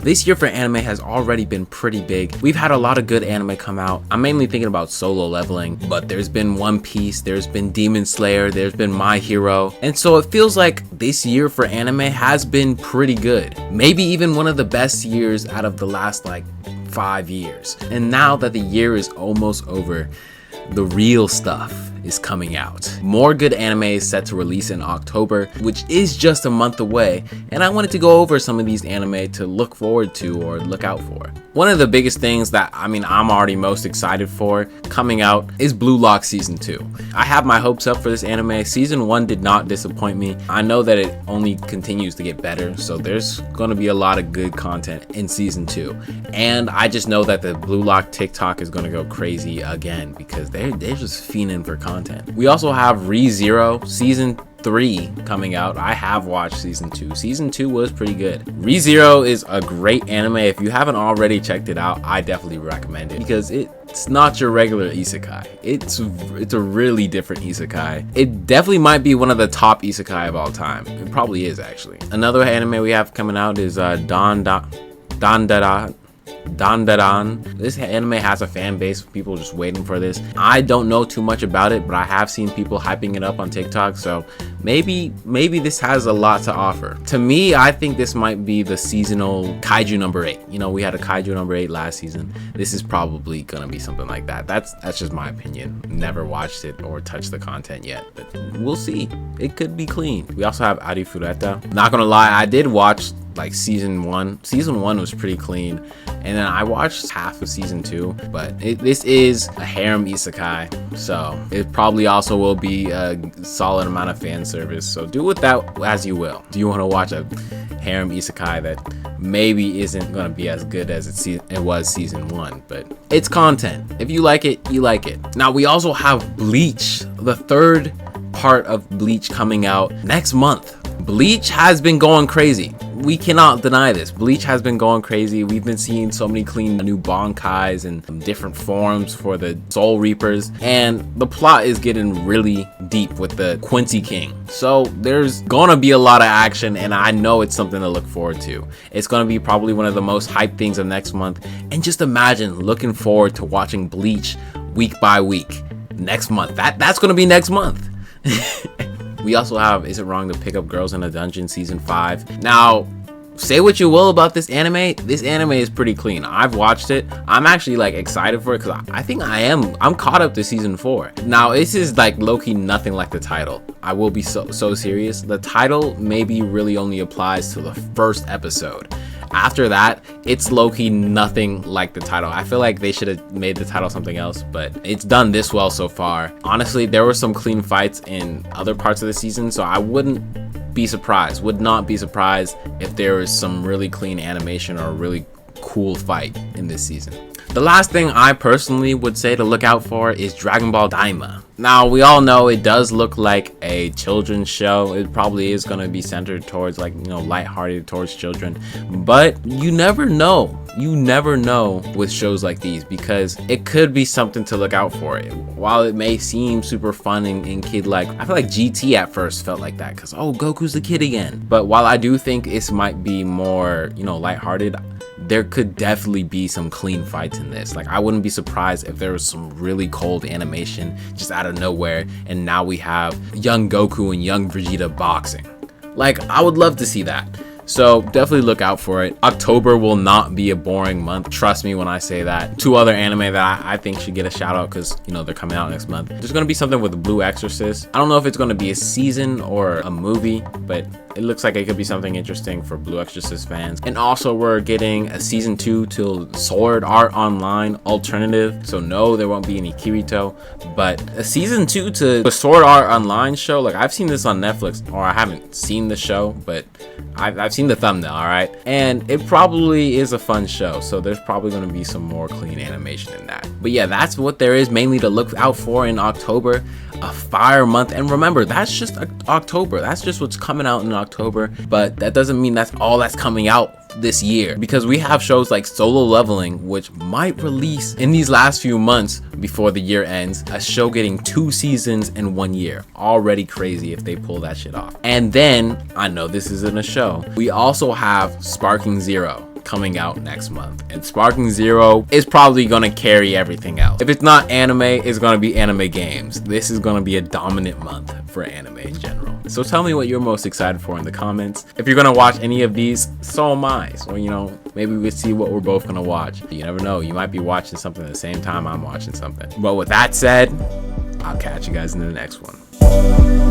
This year for anime has already been pretty big. We've had a lot of good anime come out. I'm mainly thinking about Solo Leveling, but there's been One Piece, there's been Demon Slayer, there's been My Hero. And so it feels like this year for anime has been pretty good. Maybe even one of the best years out of the last like 5 years. And now that the year is almost over, the real stuff is coming out. More good anime is set to release in October, which is just a month away, and I wanted to go over some of these anime to look forward to or look out for. One of the biggest things that I'm already most excited for coming out is Blue Lock Season 2. I have my hopes up for this anime. Season 1 did not disappoint me. I know that it only continues to get better, so there's gonna be a lot of good content in Season 2. And I just know that the Blue Lock TikTok is gonna go crazy again because they're just fiending for content. We also have ReZero Season 3 coming out. I have watched Season 2. Season 2 was pretty good. ReZero is a great anime. If you haven't already checked it out, I definitely recommend it because it's not your regular isekai. It's a really different isekai. It definitely might be one of the top isekai of all time. It probably is actually. Another anime we have coming out is Dandadan. This anime has a fan base, people just waiting for this. I don't know too much about it, but I have seen people hyping it up on TikTok, so maybe this has a lot to offer. To me, I think this might be the seasonal kaiju number 8. You know, we had a kaiju number 8 last season. This is probably gonna be something like that. That's just my opinion. Never watched it or touched the content yet, but we'll see. It could be clean. We also have Arifureta. Not gonna lie, I did watch like season 1. Season 1 was pretty clean, and then I watched half of season 2, but this is a harem isekai, so it probably also will be a solid amount of fan service, so do with that as you will. Do you want to watch a harem isekai that maybe isn't going to be as good as it was season 1, but it's content. If you like it, you like it. Now we also have Bleach, the third part of Bleach coming out next month. Bleach has been going crazy. We cannot deny this. Bleach has been going crazy. We've been seeing so many clean new bankais and different forms for the Soul Reapers, and the plot is getting really deep with the Quincy King. So there's gonna be a lot of action, and I know it's something to look forward to. It's gonna be probably one of the most hyped things of next month, and just imagine looking forward to watching Bleach week by week next month. That's gonna be next month. We also have Is It Wrong to Pick Up Girls in a Dungeon Season 5. Now, say what you will about this anime. This anime is pretty clean. I've watched it. I'm actually like excited for it because I think I'm caught up to season 4. Now, this is like low-key nothing like the title. I will be so serious. The title maybe really only applies to the first episode. After that, it's low-key nothing like the title. I feel like they should have made the title something else, but it's done this well so far. Honestly, there were some clean fights in other parts of the season, so I would not be surprised if there was some really clean animation or a really cool fight in this season. The last thing I personally would say to look out for is Dragon Ball Daima. Now, we all know it does look like a children's show. It probably is going to be centered towards like, you know, lighthearted towards children, but you never know. You never know with shows like these because it could be something to look out for. While it may seem super fun and kid-like, I feel like GT at first felt like that because, oh, Goku's the kid again. But while I do think this might be more, you know, lighthearted, there could definitely be some clean fights in this. Like, I wouldn't be surprised if there was some really cold animation just out of nowhere, and now we have young Goku and young Vegeta boxing. Like, I would love to see that. So definitely look out for it. October will not be a boring month. Trust me when I say that. 2 other anime that I think should get a shout out because, you know, they're coming out next month. There's going to be something with Blue Exorcist. I don't know if it's going to be a season or a movie, but it looks like it could be something interesting for Blue Exorcist fans. And also we're getting a season 2 to Sword Art Online alternative. So no, there won't be any Kirito, but a season 2 to the Sword Art Online show. Like, I've seen this on Netflix, or I haven't seen the show, but I've seen the thumbnail, all right? And it probably is a fun show, so there's probably going to be some more clean animation in that. But yeah, that's what there is mainly to look out for in October. A fire month, and remember, that's just October. That's just what's coming out in October, but that doesn't mean that's all that's coming out this year, because we have shows like Solo Leveling, which might release in these last few months before the year ends. A show getting 2 seasons in 1 year. Already crazy if they pull that shit off. And then, I know this isn't a show, we also have Sparking Zero. coming out next month, and Sparking Zero is probably gonna carry everything else. If it's not anime, it's gonna be anime games. This is gonna be a dominant month for anime in general. So tell me what you're most excited for in the comments. If you're gonna watch any of these, so am I. So, you know, maybe we see what we're both gonna watch. You never know, you might be watching something at the same time I'm watching something. But with that said, I'll catch you guys in the next one.